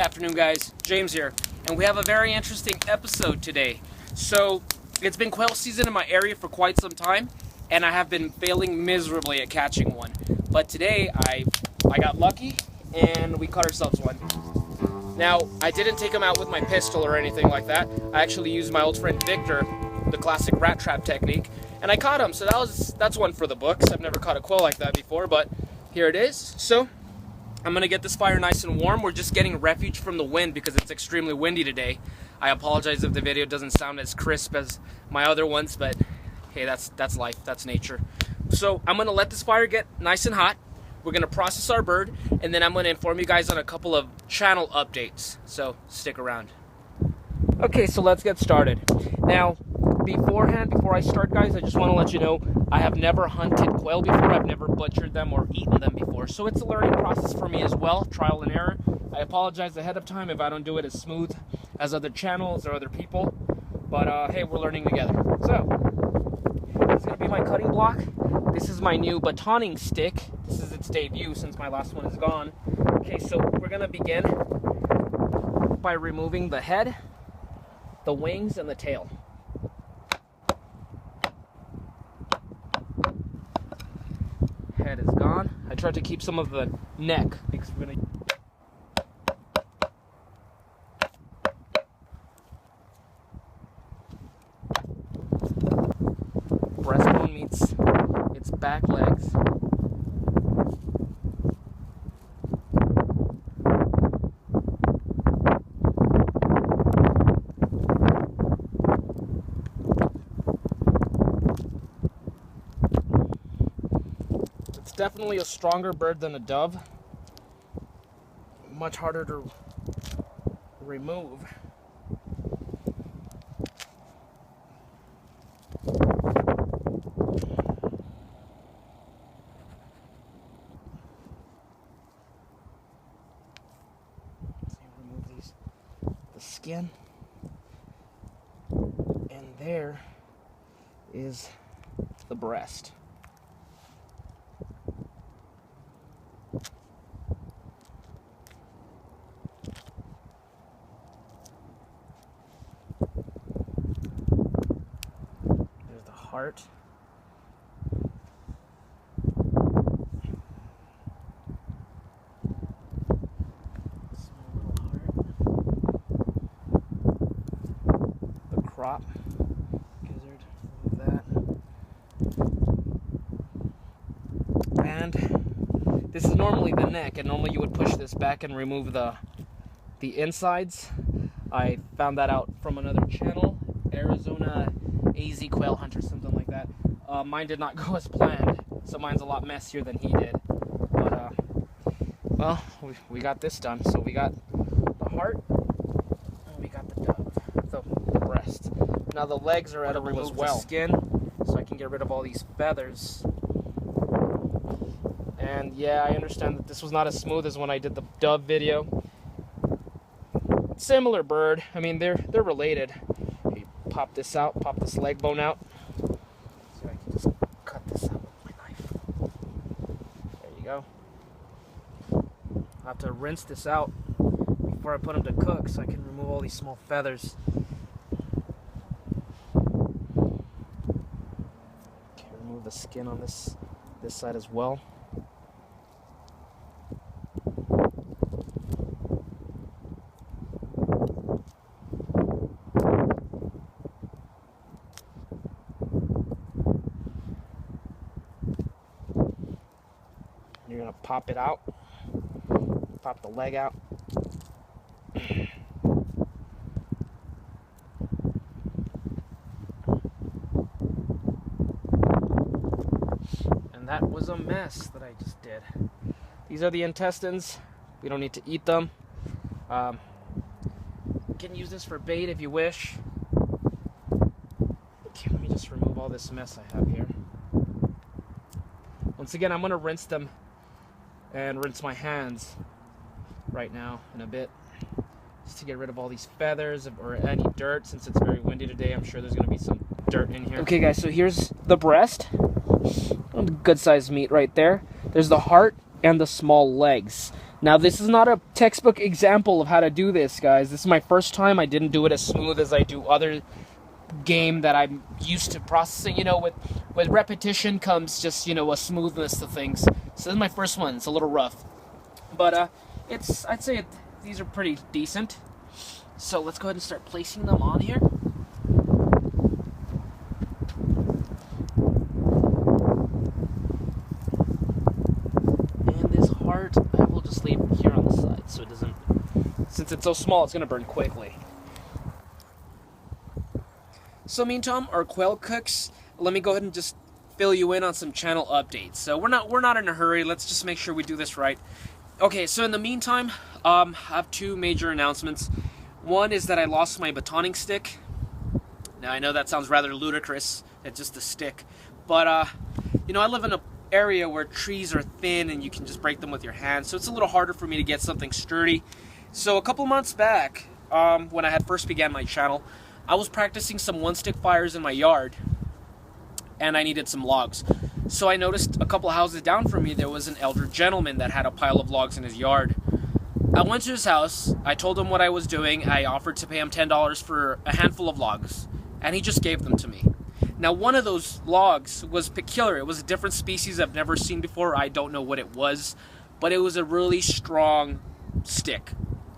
afternoon, guys. James here, and we have a very interesting episode today. So, it's been quail season in my area for quite some time, and I have been failing miserably at catching one. But today, I got lucky, and we caught ourselves one. Now, I didn't take him out with my pistol or anything like that. I actually used my old friend Victor, the classic rat trap technique, and I caught him. So that's one for the books. I've never caught a quail like that before, but here it is. So I'm gonna get this fire nice and warm. We're just getting refuge from the wind because it's extremely windy today. I apologize if the video doesn't sound as crisp as my other ones, but hey, that's life, that's nature. So I'm gonna let this fire get nice and hot. We're gonna process our bird, and then I'm gonna inform you guys on a couple of channel updates. So stick around. Okay, so let's get started. Now, before I start, guys, I just want to let you know I have never hunted quail before. I've never butchered them or eaten them before, so it's a learning process for me as well, trial and error. I apologize ahead of time if I don't do it as smooth as other channels or other people, but hey, we're learning together. So this is gonna be my cutting block. This is my new batoning stick. This is its debut since my last one is gone. Okay, so we're gonna begin by removing the head, the wings, and the tail. Head is gone. I tried to keep some of the neck because we're gonna breastbone meets its back legs. Definitely a stronger bird than a dove. Much harder to remove. Remove the skin. And there is the breast. Heart. Small little heart. The crop gizzard, remove that. And this is normally the neck, and normally you would push this back and remove the insides. I found that out from another channel, Arizona AZ Quail Hunter, something like that. Mine did not go as planned, so mine's a lot messier than he did. But, well, we got this done. So we got the heart, and we got the dove, the breast. Now the legs are edible as well. The skin, so I can get rid of all these feathers. And yeah, I understand that this was not as smooth as when I did the dove video. Similar bird. I mean, they're related. Pop this out, pop this leg bone out. So I can just cut this out with my knife. There you go. I'll have to rinse this out before I put them to cook so I can remove all these small feathers. Okay, remove the skin on this side as well. You're gonna pop it out, pop the leg out. And that was a mess that I just did. These are the intestines. We don't need to eat them. You can use this for bait if you wish. Okay, let me just remove all this mess I have here. Once again, I'm gonna rinse them and rinse my hands right now in a bit, just to get rid of all these feathers or any dirt. Since it's very windy today, I'm sure there's gonna be some dirt in here. Okay guys, so here's the breast. Good sized meat right there. There's the heart and the small legs. Now, this is not a textbook example of how to do this, guys. This is my first time. I didn't do it as smooth as I do other game that I'm used to processing. You know, with repetition comes just, you know, a smoothness to things. So this is my first one. It's a little rough, but I'd say these are pretty decent. So let's go ahead and start placing them on here. And this heart, I will just leave it here on the side so it doesn't, since it's so small, it's gonna burn quickly. So meantime, our quail cooks, let me go ahead and just fill you in on some channel updates. So we're not in a hurry. Let's just make sure we do this right. Okay, so in the meantime, I have two major announcements. One is that I lost my batoning stick. Now, I know that sounds rather ludicrous. It's just a stick. But, you know, I live in an area where trees are thin and you can just break them with your hands. So it's a little harder for me to get something sturdy. So a couple months back, when I had first began my channel, I was practicing some one-stick fires in my yard. And I needed some logs. So I noticed a couple houses down from me, there was an elder gentleman that had a pile of logs in his yard. I went to his house, I told him what I was doing, I offered to pay him $10 for a handful of logs, and he just gave them to me. Now, one of those logs was peculiar. It was a different species I've never seen before. I don't know what it was, but it was a really strong stick.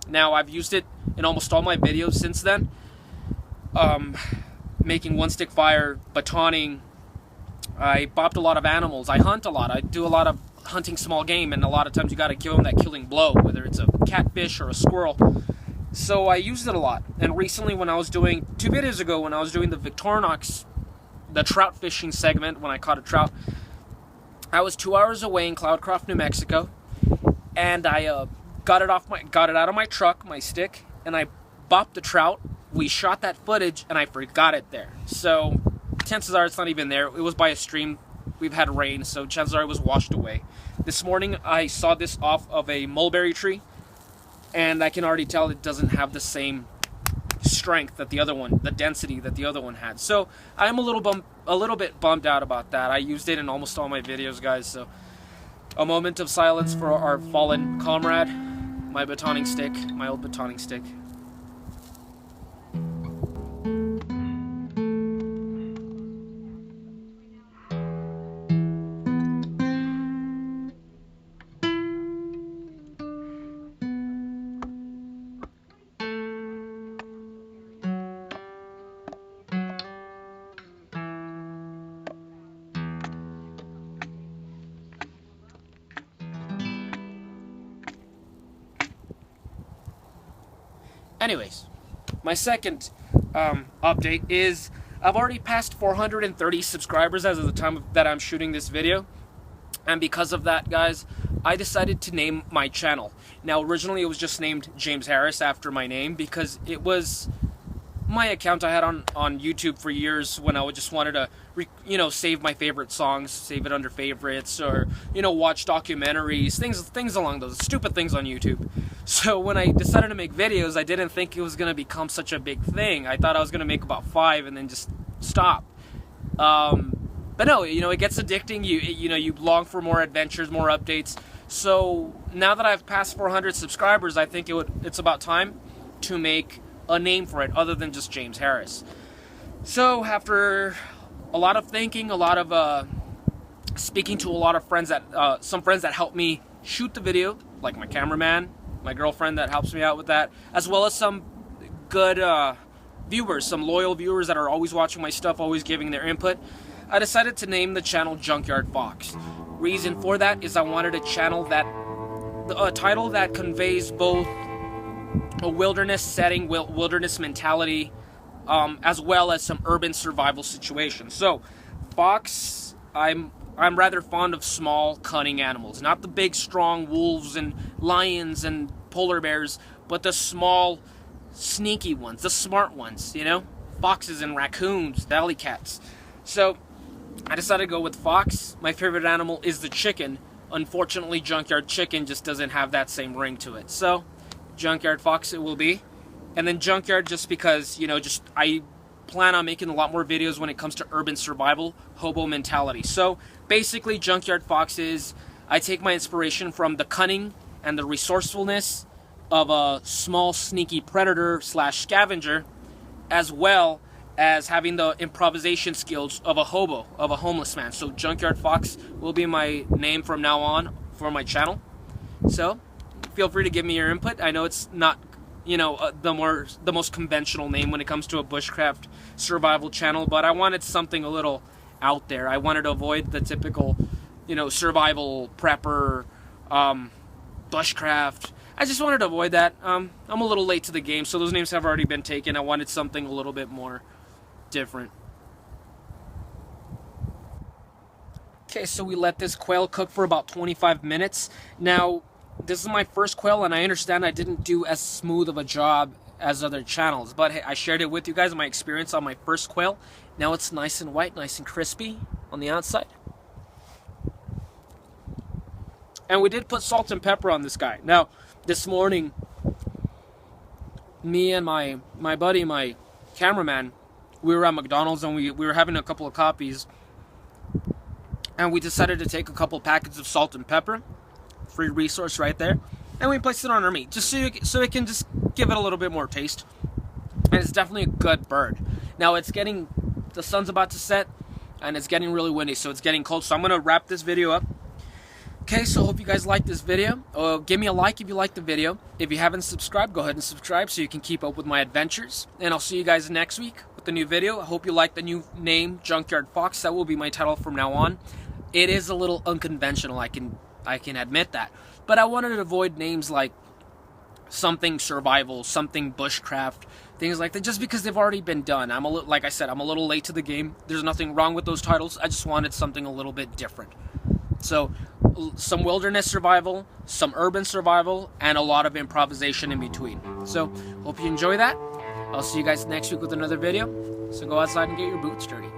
Now, I've used it in almost all my videos since then, making one-stick fire, batoning. I bopped a lot of animals. I hunt a lot. I do a lot of hunting small game, and a lot of times you got to give them that killing blow, whether it's a catfish or a squirrel. So I used it a lot. And recently, when I was doing 2 videos ago, when I was doing the Victorinox, the trout fishing segment, when I caught a trout, I was 2 hours away in Cloudcroft, New Mexico, and I got it out of my truck, my stick, and I bopped the trout. We shot that footage, and I forgot it there. So chances are it's not even there. It was by a stream. We've had rain, so chances are it was washed away. This morning, I saw this off of a mulberry tree, and I can already tell it doesn't have the same strength that the other one, the density that the other one had. So I'm a little bit bummed out about that. I used it in almost all my videos, guys. So a moment of silence for our fallen comrade, my batoning stick, my old batoning stick. Anyways, my second update is I've already passed 430 subscribers as of the time that I'm shooting this video. And because of that, guys, I decided to name my channel. Now, originally it was just named James Harris after my name because it was my account I had on YouTube for years when I just wanted to, save my favorite songs, save it under favorites, or, watch documentaries, things along those stupid things on YouTube. So when I decided to make videos, I didn't think it was going to become such a big thing. I thought I was going to make about 5 and then just stop. But no, it gets addicting. You long for more adventures, more updates. So now that I've passed 400 subscribers, I think it's about time to make a name for it other than just James Harris. So after a lot of thinking, a lot of speaking to a lot of friends some friends that helped me shoot the video, like my cameraman, my girlfriend that helps me out with that, as well as some good viewers, some loyal viewers that are always watching my stuff, always giving their input, I decided to name the channel Junkyard Fox. Reason for that is I wanted a title that conveys both a wilderness setting, wilderness mentality, as well as some urban survival situations. So, Fox, I'm rather fond of small, cunning animals. Not the big, strong wolves and lions and polar bears, but the small, sneaky ones, the smart ones, Foxes and raccoons, alley cats. So, I decided to go with Fox. My favorite animal is the chicken. Unfortunately, Junkyard Chicken just doesn't have that same ring to it. So, Junkyard Fox it will be. And then Junkyard just because, I plan on making a lot more videos when it comes to urban survival, hobo mentality. So basically, Junkyard Fox is, I take my inspiration from the cunning and the resourcefulness of a small sneaky predator slash scavenger, as well as having the improvisation skills of a hobo, of a homeless man. So Junkyard Fox will be my name from now on for my channel. So feel free to give me your input. I know it's not, you know, the most conventional name when it comes to a bushcraft survival channel, but I wanted something a little out there. I wanted to avoid the typical, you know, survival prepper, bushcraft. I just wanted to avoid that. I'm a little late to the game, so those names have already been taken. I wanted something a little bit more different. Okay, so we let this quail cook for about 25 minutes. Now, this is my first quail, and I understand I didn't do as smooth of a job as other channels, but hey, I shared it with you guys, my experience on my first quail. Now it's nice and white, nice and crispy on the outside. And we did put salt and pepper on this guy. Now, this morning, me and my buddy, my cameraman, we were at McDonald's and we were having a couple of coffees, and we decided to take a couple packets of salt and pepper, free resource right there, and we placed it on our meat, just so it can just give it a little bit more taste. And it's definitely a good bird. Now the sun's about to set, and it's getting really windy, so it's getting cold, so I'm going to wrap this video up. Okay, so hope you guys liked this video. Give me a like if you liked the video. If you haven't subscribed, go ahead and subscribe so you can keep up with my adventures. And I'll see you guys next week with a new video. I hope you like the new name, Junkyard Fox. That will be my title from now on. It is a little unconventional, I can admit that. But I wanted to avoid names like something survival, something bushcraft, things like that, just because they've already been done. Like I said, I'm a little late to the game. There's nothing wrong with those titles. I just wanted something a little bit different. So, some wilderness survival, some urban survival, and a lot of improvisation in between. So, hope you enjoy that. I'll see you guys next week with another video. So go outside and get your boots dirty.